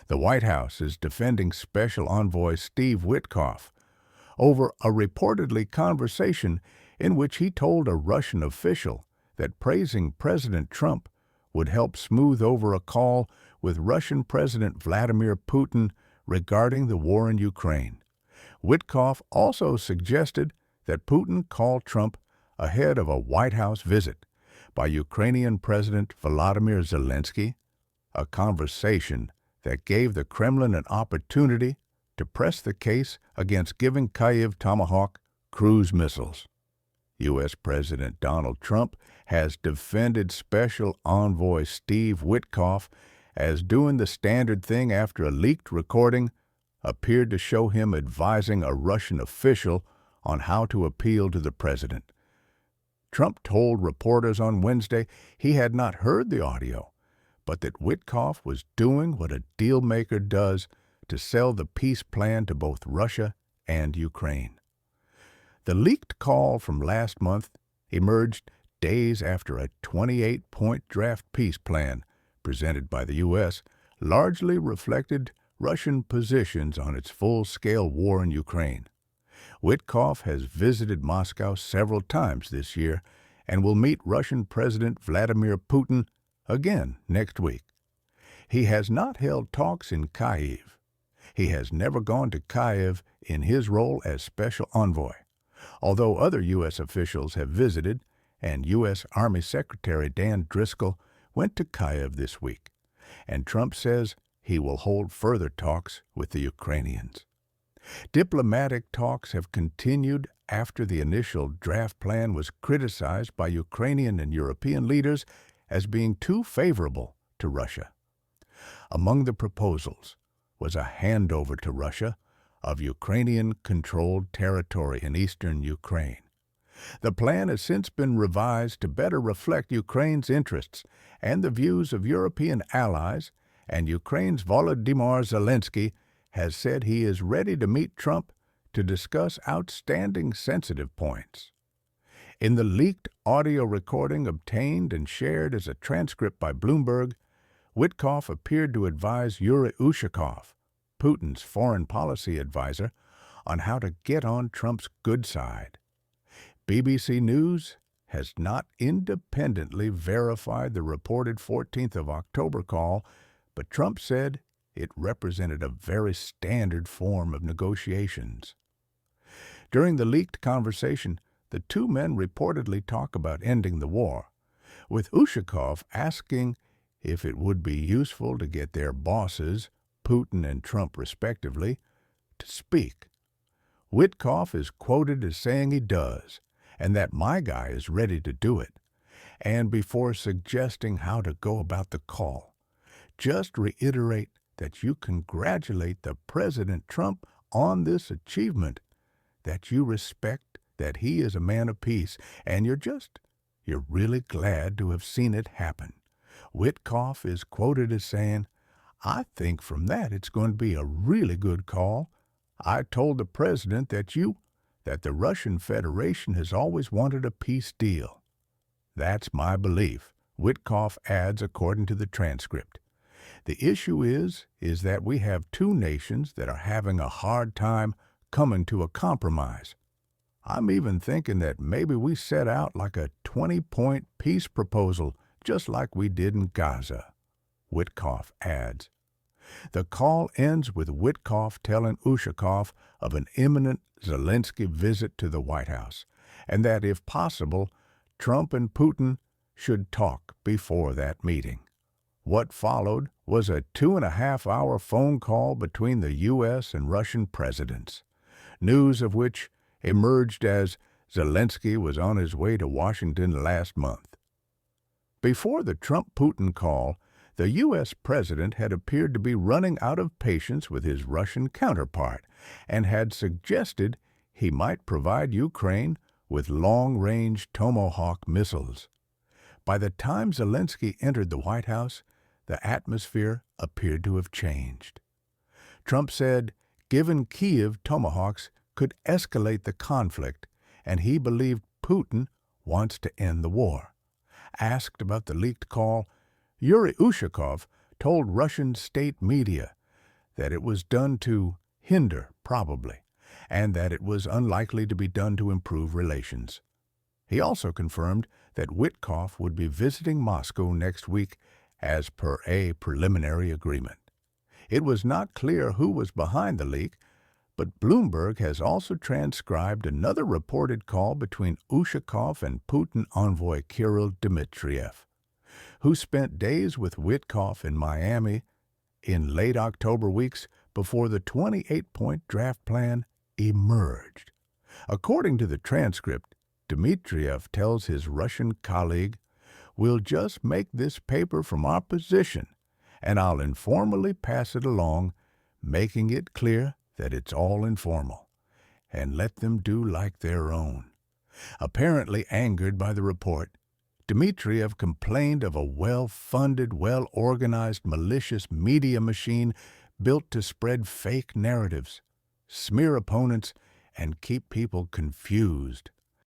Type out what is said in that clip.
The White House is defending Special Envoy Steve Witkoff over a reportedly conversation in which he told a Russian official that praising President Trump would help smooth over a call with Russian President Vladimir Putin regarding the war in Ukraine. Witkoff also suggested that Putin call Trump ahead of a White House visit by Ukrainian President Volodymyr Zelensky, a conversation that gave the Kremlin an opportunity to press the case against giving Kyiv Tomahawk cruise missiles. U.S. President Donald Trump has defended Special Envoy Steve Witkoff as doing the standard thing after a leaked recording appeared to show him advising a Russian official on how to appeal to the president. Trump told reporters on Wednesday he had not heard the audio, but that Witkoff was doing what a deal-maker does to sell the peace plan to both Russia and Ukraine. The leaked call from last month emerged days after a 28-point draft peace plan presented by the U.S. largely reflected Russian positions on its full-scale war in Ukraine. Witkoff has visited Moscow several times this year and will meet Russian President Vladimir Putin again next week. He has not held talks in Kyiv. He has never gone to Kyiv in his role as special envoy, although other U.S. officials have visited, and U.S. Army Secretary Dan Driscoll went to Kyiv this week, and Trump says he will hold further talks with the Ukrainians. Diplomatic talks have continued after the initial draft plan was criticized by Ukrainian and European leaders as being too favorable to Russia. Among the proposals was a handover to Russia of Ukrainian-controlled territory in eastern Ukraine. The plan has since been revised to better reflect Ukraine's interests and the views of European allies, and Ukraine's Volodymyr Zelensky has said he is ready to meet Trump to discuss outstanding sensitive points. In the leaked audio recording obtained and shared as a transcript by Bloomberg, Witkoff appeared to advise Yuri Ushakov, Putin's foreign policy advisor, on how to get on Trump's good side. BBC News has not independently verified the reported 14th of October call, but Trump said it represented a very standard form of negotiations. During the leaked conversation, the two men reportedly talk about ending the war, with Ushakov asking if it would be useful to get their bosses, Putin and Trump respectively, to speak. Witkoff is quoted as saying he does, and that my guy is ready to do it, and before suggesting how to go about the call, just reiterate that you congratulate the President Trump on this achievement, that you respect that he is a man of peace, and you're really glad to have seen it happen. Witkoff is quoted as saying, "I think from that it's going to be a really good call. I told the President that the Russian Federation has always wanted a peace deal. That's my belief," Witkoff adds according to the transcript. The issue is that we have two nations that are having a hard time coming to a compromise. I'm even thinking that maybe we set out like a 20-point peace proposal, just like we did in Gaza, Witkoff adds. The call ends with Witkoff telling Ushakov of an imminent Zelensky visit to the White House, and that, if possible, Trump and Putin should talk before that meeting. What followed was a 2.5-hour phone call between the U.S. and Russian presidents, news of which emerged as Zelensky was on his way to Washington last month. Before the Trump-Putin call, the U.S. president had appeared to be running out of patience with his Russian counterpart and had suggested he might provide Ukraine with long-range Tomahawk missiles. By the time Zelensky entered the White House, the atmosphere appeared to have changed. Trump said giving Kyiv Tomahawks could escalate the conflict, and he believed Putin wants to end the war. Asked about the leaked call, Yuri Ushakov told Russian state media that it was done to hinder, probably, and that it was unlikely to be done to improve relations. He also confirmed that Witkoff would be visiting Moscow next week as per a preliminary agreement. It was not clear who was behind the leak, but Bloomberg has also transcribed another reported call between Ushakov and Putin envoy Kirill Dmitriev, who spent days with Witkoff in Miami in late October weeks before the 28-point draft plan emerged. According to the transcript, Dmitriev tells his Russian colleague, "We'll just make this paper from our position, and I'll informally pass it along, making it clear that it's all informal, and let them do like their own." Apparently angered by the report, Dmitriev complained of a well-funded, well-organized, malicious media machine built to spread fake narratives, smear opponents, and keep people confused.